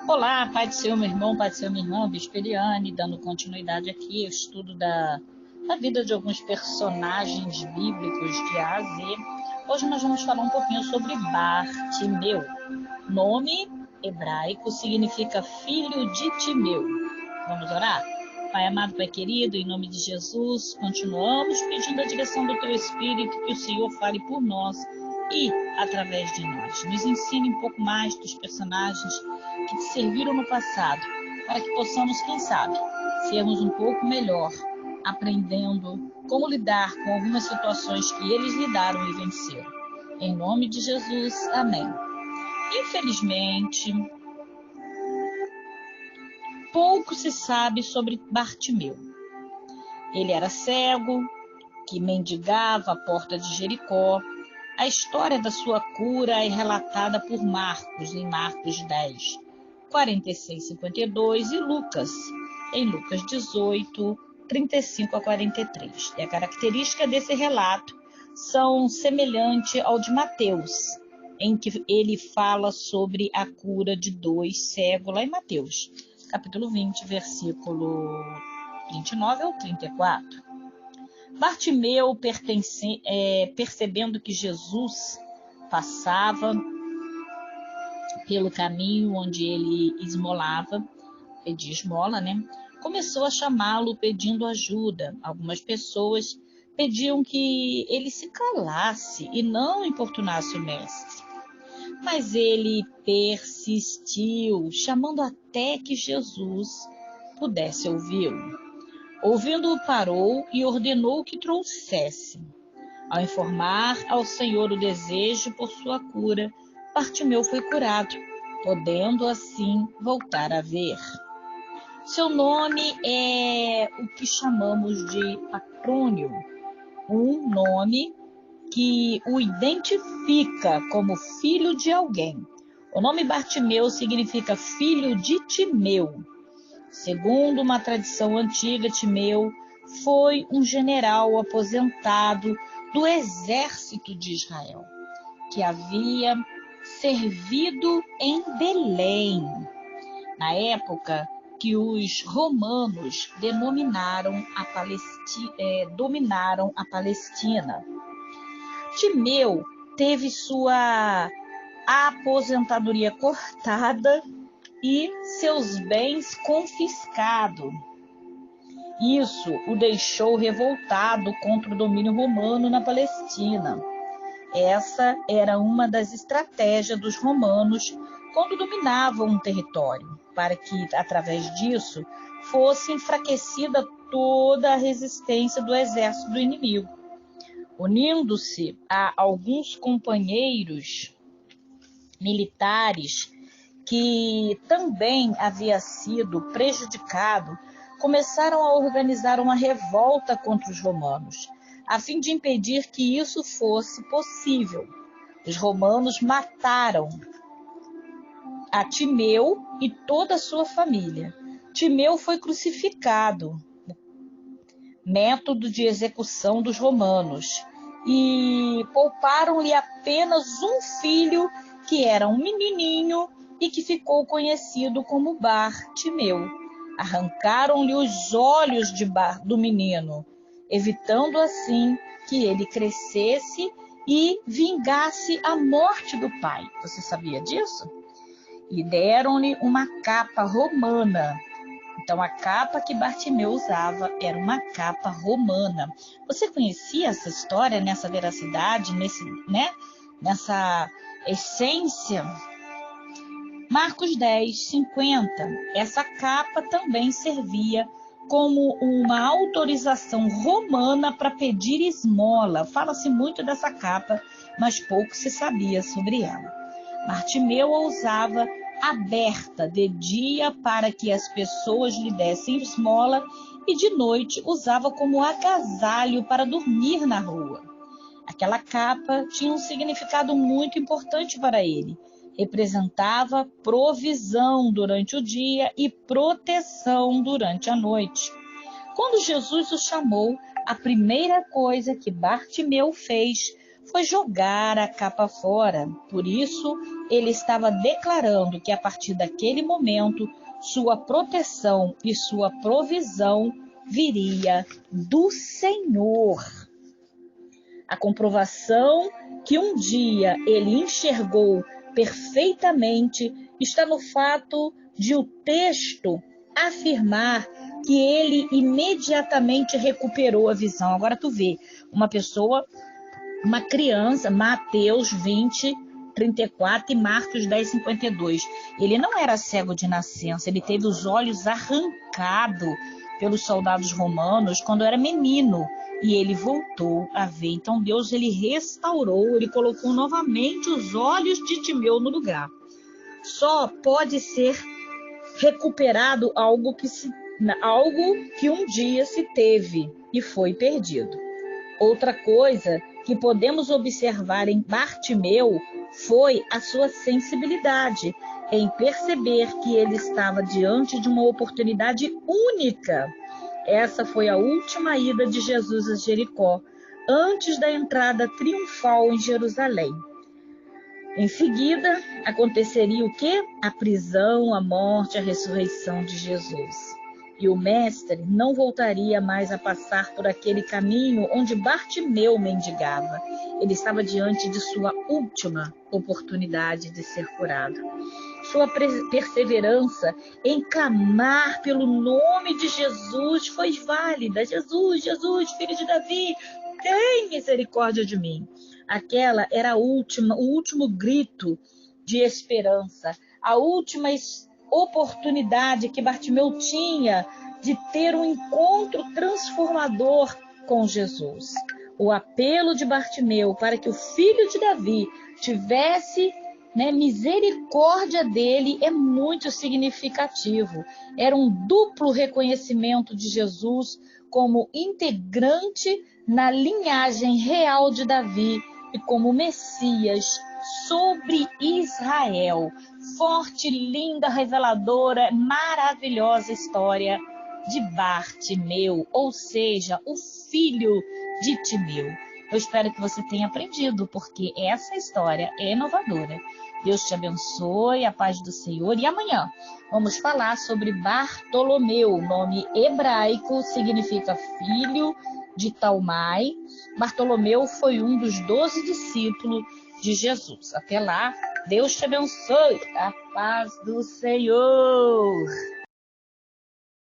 Olá, Pai do Senhor, meu irmão, Pai do Senhor, minha irmã, Bispo Eliane, dando continuidade aqui ao estudo da vida de alguns personagens bíblicos de A a Z. Hoje nós vamos falar um pouquinho sobre Bartimeu. Nome hebraico significa filho de Timeu. Vamos orar? Pai amado, Pai querido, em nome de Jesus, continuamos pedindo a direção do Teu Espírito, que o Senhor fale por nós e através de nós. Nos ensine um pouco mais dos personagens que te serviram no passado, para que possamos, quem sabe, sermos um pouco melhor, aprendendo como lidar com algumas situações que eles lidaram e venceram. Em nome de Jesus, amém. Infelizmente, pouco se sabe sobre Bartimeu. Ele era cego, que mendigava à porta de Jericó. A história da sua cura é relatada por Marcos, em Marcos 10, 46, 52, e Lucas, em Lucas 18, 35 a 43. E a característica desse relato são semelhante ao de Mateus, em que ele fala sobre a cura de 2 cegos, lá em Mateus, capítulo 20, versículo 29 ao 34. Bartimeu, percebendo que Jesus passava pelo caminho onde ele esmolava, pedia esmola, começou a chamá-lo pedindo ajuda. Algumas pessoas pediam que ele se calasse e não importunasse o mestre. Mas ele persistiu, chamando até que Jesus pudesse ouvi-lo. Ouvindo-o, parou e ordenou que trouxesse. Ao informar ao Senhor o desejo por sua cura, Bartimeu foi curado, podendo assim voltar a ver. Seu nome é o que chamamos de patrônio, um nome que o identifica como filho de alguém. O nome Bartimeu significa filho de Timeu. Segundo uma tradição antiga, Timeu foi um general aposentado do exército de Israel, que havia servido em Belém, na época que os romanos dominaram a Palestina. Timeu teve sua aposentadoria cortada e seus bens confiscados. Isso o deixou revoltado contra o domínio romano na Palestina. Essa era uma das estratégias dos romanos quando dominavam um território, para que, através disso, fosse enfraquecida toda a resistência do exército do inimigo. Unindo-se a alguns companheiros militares que também havia sido prejudicado, começaram a organizar uma revolta contra os romanos, a fim de impedir que isso fosse possível. Os romanos mataram a Timeu e toda a sua família. Timeu foi crucificado, método de execução dos romanos, e pouparam-lhe apenas um filho, que era um menininho, e que ficou conhecido como Bartimeu. Arrancaram-lhe os olhos do menino, evitando assim que ele crescesse e vingasse a morte do pai. Você sabia disso? E deram-lhe uma capa romana. Então, a capa que Bartimeu usava era uma capa romana. Você conhecia essa história, nessa veracidade, nessa essência? Marcos 10, 50. Essa capa também servia como uma autorização romana para pedir esmola. Fala-se muito dessa capa, mas pouco se sabia sobre ela. Bartimeu a usava aberta de dia para que as pessoas lhe dessem esmola e de noite usava como agasalho para dormir na rua. Aquela capa tinha um significado muito importante para ele. Representava provisão durante o dia e proteção durante a noite. Quando Jesus o chamou, a primeira coisa que Bartimeu fez foi jogar a capa fora. Por isso, ele estava declarando que a partir daquele momento, sua proteção e sua provisão viria do Senhor. A comprovação que um dia ele enxergou perfeitamente está no fato de o texto afirmar que ele imediatamente recuperou a visão. Agora tu vê, uma criança, Mateus 20, 34 e Marcos 10, 52. Ele não era cego de nascença, ele teve os olhos arrancados pelos soldados romanos quando era menino e ele voltou a ver. Então Deus ele restaurou, ele colocou novamente os olhos de Timeu no lugar. Só pode ser recuperado algo que um dia se teve e foi perdido. Outra coisa que podemos observar em Bartimeu foi a sua sensibilidade em perceber que ele estava diante de uma oportunidade única. Essa foi a última ida de Jesus a Jericó, antes da entrada triunfal em Jerusalém. Em seguida, aconteceria o quê? A prisão, a morte, a ressurreição de Jesus. E o mestre não voltaria mais a passar por aquele caminho onde Bartimeu mendigava. Ele estava diante de sua última oportunidade de ser curado. Sua perseverança em clamar pelo nome de Jesus foi válida. Jesus, Jesus, filho de Davi, tem misericórdia de mim. Aquela era o último grito de esperança, a última oportunidade que Bartimeu tinha de ter um encontro transformador com Jesus. O apelo de Bartimeu para que o filho de Davi tivesse misericórdia dele é muito significativo. Era um duplo reconhecimento de Jesus como integrante na linhagem real de Davi e como Messias sobre Israel. Forte, linda, reveladora, maravilhosa história de Bartimeu, ou seja, o filho de Timeu. Eu espero que você tenha aprendido, porque essa história é inovadora. Deus te abençoe, a paz do Senhor. E amanhã vamos falar sobre Bartolomeu. Nome hebraico significa filho de Talmai. Bartolomeu foi um dos 12 discípulos de Jesus. Até lá, Deus te abençoe, a paz do Senhor.